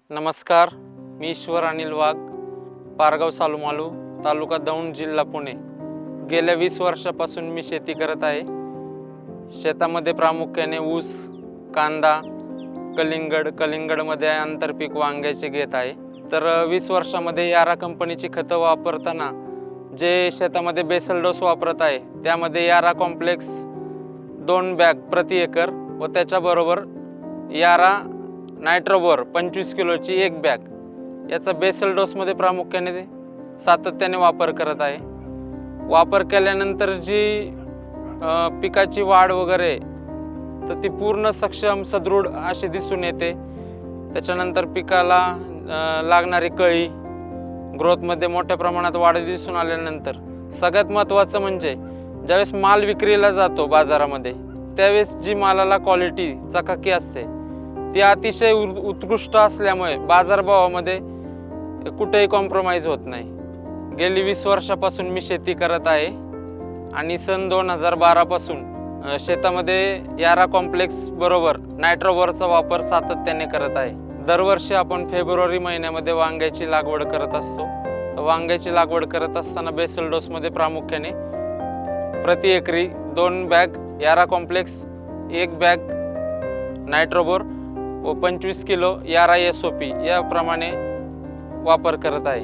नमस्कार, मी ईश्वर अनिल वाघ, पारगाव सालुमालू, तालुका दौंड, जिल्हा पुणे। गेल्या 20 वर्षापासून मी शेती करत आहे। शेतामध्ये प्रामुख्याने ऊस, कांदा, कलिंगडमध्ये आंतरपीक वांग्याचे घेत आहे। तर 20 वर्षामध्ये यारा कंपनीची खतं वापरताना जे शेतामध्ये बेसल डोस वापरत आहे त्यामध्ये यारा कॉम्प्लेक्स 2 बॅग प्रति एकर व त्याच्याबरोबर यारा नायट्रोबोर 25 किलोची 1 बॅग याचा बेसल डोसमध्ये प्रामुख्याने सातत्याने वापर करत आहे। वापर केल्यानंतर जी पिकाची वाढ वगैरे तर ती पूर्ण सक्षम सदृढ अशी दिसून येते। त्याच्यानंतर पिकाला लागणारी कळी ग्रोथमध्ये मोठ्या प्रमाणात वाढ दिसून आल्यानंतर सगळ्यात महत्त्वाचं म्हणजे ज्यावेळेस माल विक्रीला जातो बाजारामध्ये त्यावेळेस जी मालाला क्वालिटी चकाकी असते ती अतिशय उत्कृष्ट असल्यामुळे बाजारभावामध्ये कुठेही कॉम्प्रोमाइज होत नाही। गेली 20 वर्षापासून मी शेती करत आहे आणि सन 2012 पासून शेतामध्ये यारा कॉम्प्लेक्स बरोबर नायट्रोबोरचा वापर सातत्याने करत आहे। दरवर्षी आपण फेब्रुवारी महिन्यामध्ये वांग्याची लागवड करत असतो। तर वांग्याची लागवड करत असताना बेसल डोसमध्ये प्रामुख्याने प्रति एकरी 2 बॅग यारा कॉम्प्लेक्स, 1 बॅग नायट्रोबोर व 25 किलो यारा SOP याप्रमाणे वापर करत आहे।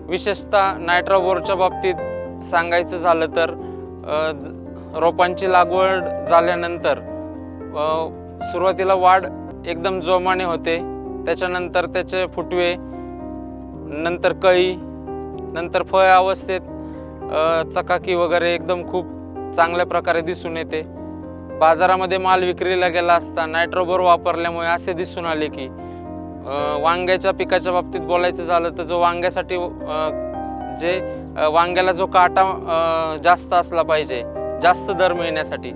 विशेषतः नायट्रोबोरच्या बाबतीत सांगायचं झालं तर रोपांची लागवड झाल्यानंतर सुरुवातीला वाढ एकदम जोमाने होते, त्याच्यानंतर त्याचे फुटवे, नंतर कळी, नंतर फळ अवस्थेत चकाकी वगैरे एकदम खूप चांगल्या प्रकारे दिसून येते। बाजारामध्ये माल विक्रीला गेला असता नायट्रोबोर वापरल्यामुळे असे दिसून आले की वांग्याच्या पिकाच्या बाबतीत बोलायचं झालं तर जो वांग्यासाठी वांग्याला जो काटा जास्त असला पाहिजे जास्त दर मिळण्यासाठी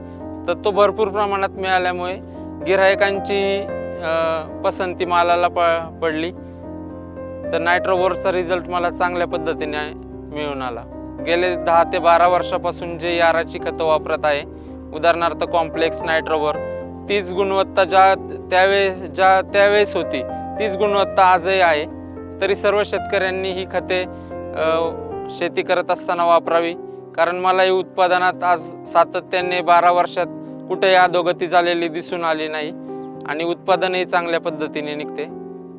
तर तो भरपूर प्रमाणात मिळाल्यामुळे गिऱ्हाईकांची पसंती मालाला पडली। तर नायट्रोबोरचा रिझल्ट मला चांगल्या पद्धतीने मिळून आला। गेले 10 ते 12 वर्षापासून जे याराची खतं वापरत आहे, उदाहरणार्थ कॉम्प्लेक्स, नायट्रोबोर, तीच गुणवत्ता त्यावेळेस होती तीच गुणवत्ता आजही आहे। तरी सर्व शेतकऱ्यांनी ही खते शेती करत असताना वापरावी, कारण मला ही उत्पादनात आज सातत्याने 12 वर्षात कुठेही अधोगती झालेली दिसून आली नाही आणि उत्पादनही चांगल्या पद्धतीने निघते।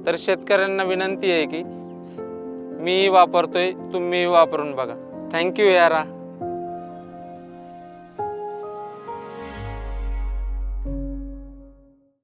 तर शेतकऱ्यांना विनंती आहे की मी वापरतोय, तुम्ही वापरून बघा। थँक्यू यारा।